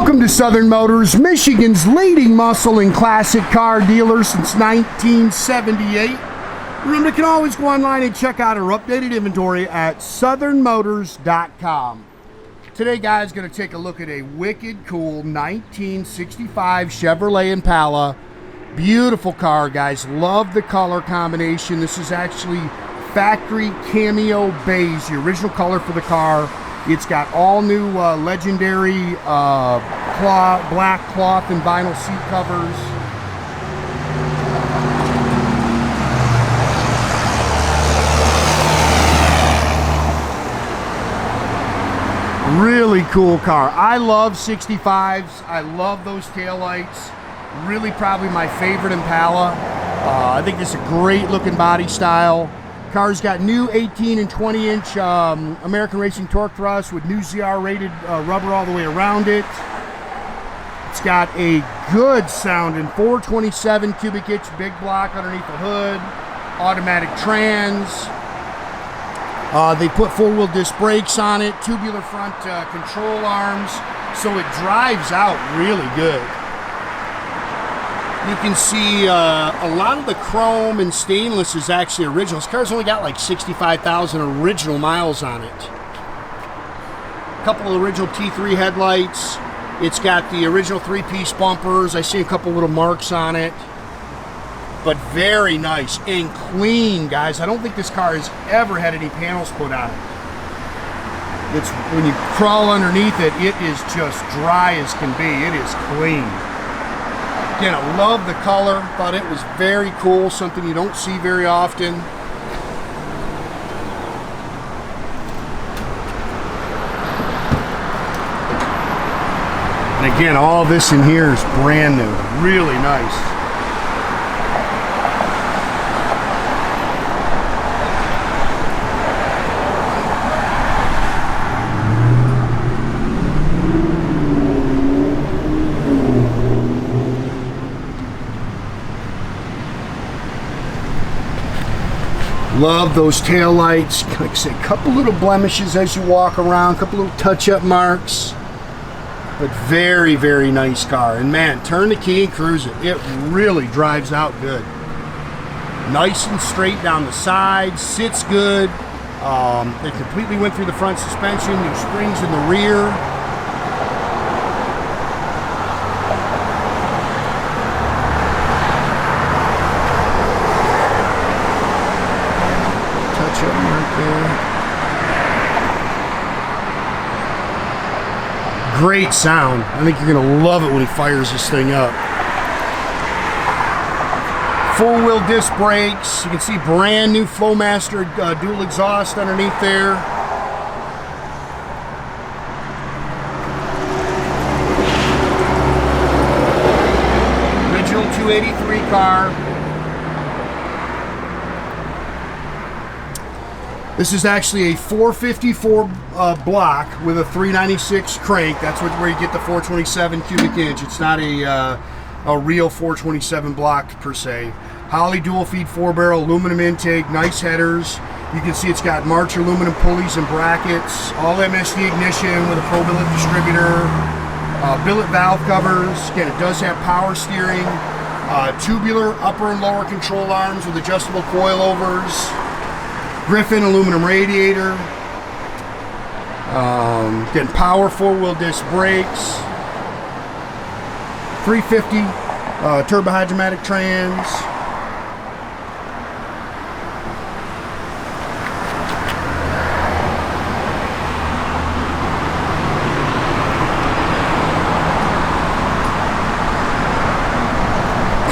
Welcome to Southern Motors, Michigan's leading muscle and classic car dealer since 1978. Remember, you can always go online and check out our updated inventory at southernmotors.com. Today, guys, going to take a look at a wicked cool 1965 Chevrolet Impala. Beautiful car, guys. Love the color combination. This is actually factory Cameo beige, the original color for the car. It's got all new legendary black cloth and vinyl seat covers. Really cool car. I love 65s. I love those taillights. Really probably my favorite Impala. I think this is a great looking body style. Car's got new 18 and 20 inch American Racing torque thrust with new ZR rated rubber all the way around it. It's got a good sounding 427 cubic inch big block underneath the hood, automatic trans. They put four-wheel disc brakes on it, tubular front control arms, so it drives out really good. You can see a lot of the chrome and stainless is actually original. This car's only got like 65,000 original miles on it. A couple of original T3 headlights. It's got the original three-piece bumpers. I see a couple little marks on it. But very nice and clean, guys. I don't think this car has ever had any panels put on it. It's, when you crawl underneath it, it is just dry as can be. It is clean. Again, I love the color. Thought it was very cool, something you don't see very often. And again, all this in here is brand new. Really nice. Love those tail lights. Like I say, a couple little blemishes as you walk around, a couple little touch-up marks, but very, very nice car. And man, turn the key and cruise it. It really drives out good. Nice and straight down the sides, sits good. They completely went through the front suspension, new springs in the rear. Great sound. I think you're gonna love it when he fires this thing up. Full wheel disc brakes. You can see brand new Flowmaster dual exhaust underneath there. Original 283 car. This is actually a 454 block with a 396 crank. That's where you get the 427 cubic inch. It's not a real 427 block per se. Holley dual feed 4-barrel aluminum intake, nice headers. You can see it's got March aluminum pulleys and brackets, all MSD ignition with a Pro Billet distributor, billet valve covers. Again, it does have power steering, tubular upper and lower control arms with adjustable coil-overs. Griffin aluminum radiator. Getting power four-wheel disc brakes. 350 turbohydramatic trans.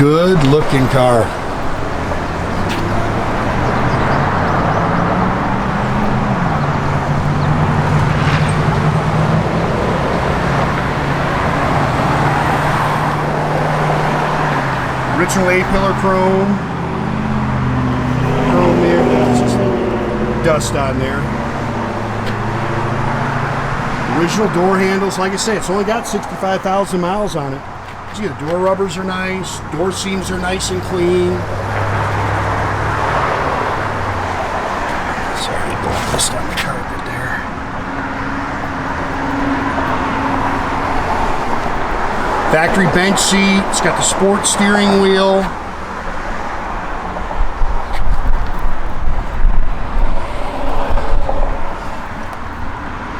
Good looking car. Original A-pillar chrome there, that's just dust on there. Original door handles, like I say, it's only got 65,000 miles on it. See, the door rubbers are nice, door seams are nice and clean. Sorry, blow dust on the carpet there. Factory bench seat. It's got the sport steering wheel.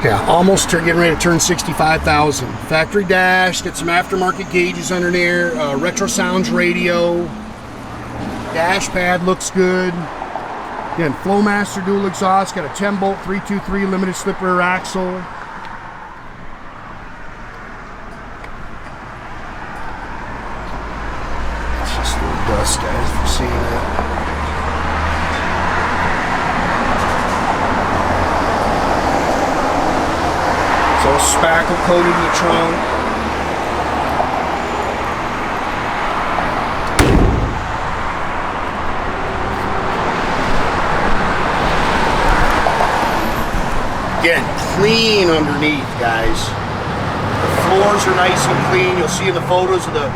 Yeah, almost getting ready to turn 65,000. Factory dash, got some aftermarket gauges under there. Retrosounds radio. Dash pad looks good. Again, Flowmaster dual exhaust. Got a 10-bolt 323 limited slip rear axle. It's just a little dust, guys, if you're seeing that. It's all spackle coated in the trunk. Again, clean underneath, guys. The floors are nice and clean. You'll see in the photos of the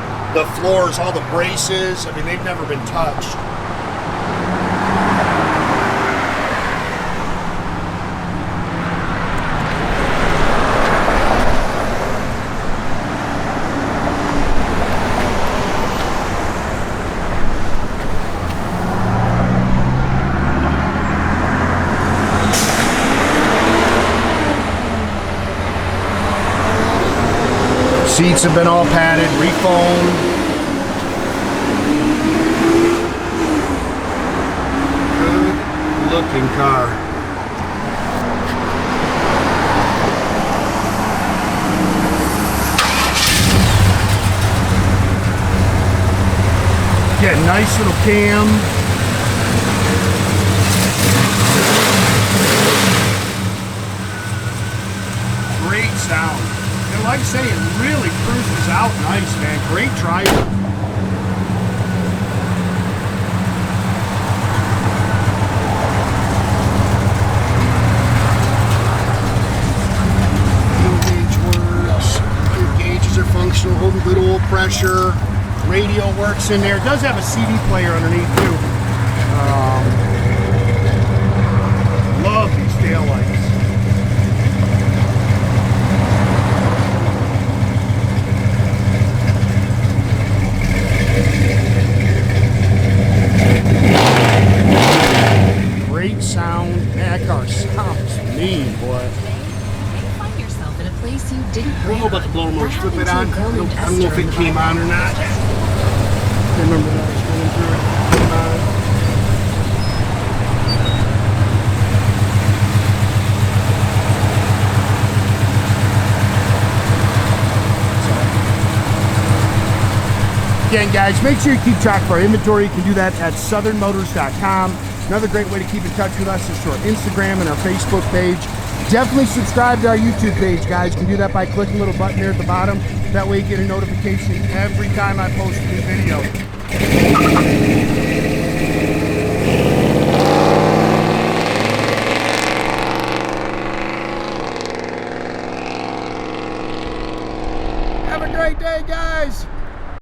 floors, all the braces. I mean, they've never been touched. Seats have been all padded, refoamed. Good looking car. Yeah, nice little cam. Great sound. And like I say, it really cruises out nice, man. Great driver. Fuel gauge works. Your gauges are functional, holding good oil pressure. Radio works in there. It does have a CD player underneath too. Love these taillights. Great sound. Man, that car sounds mean, boy. Find yourself in a place you didn't I don't know about the blower motor. Flip it on. I don't know if it came on or not. I remember that I was going through it. Came on. Again, guys, make sure you keep track of our inventory. You can do that at southernmotors.com. Another great way to keep in touch with us is through our Instagram and our Facebook page. Definitely subscribe to our YouTube page, guys. You can do that by clicking the little button there at the bottom. That way you get a notification every time I post a new video. Have a great day, guys.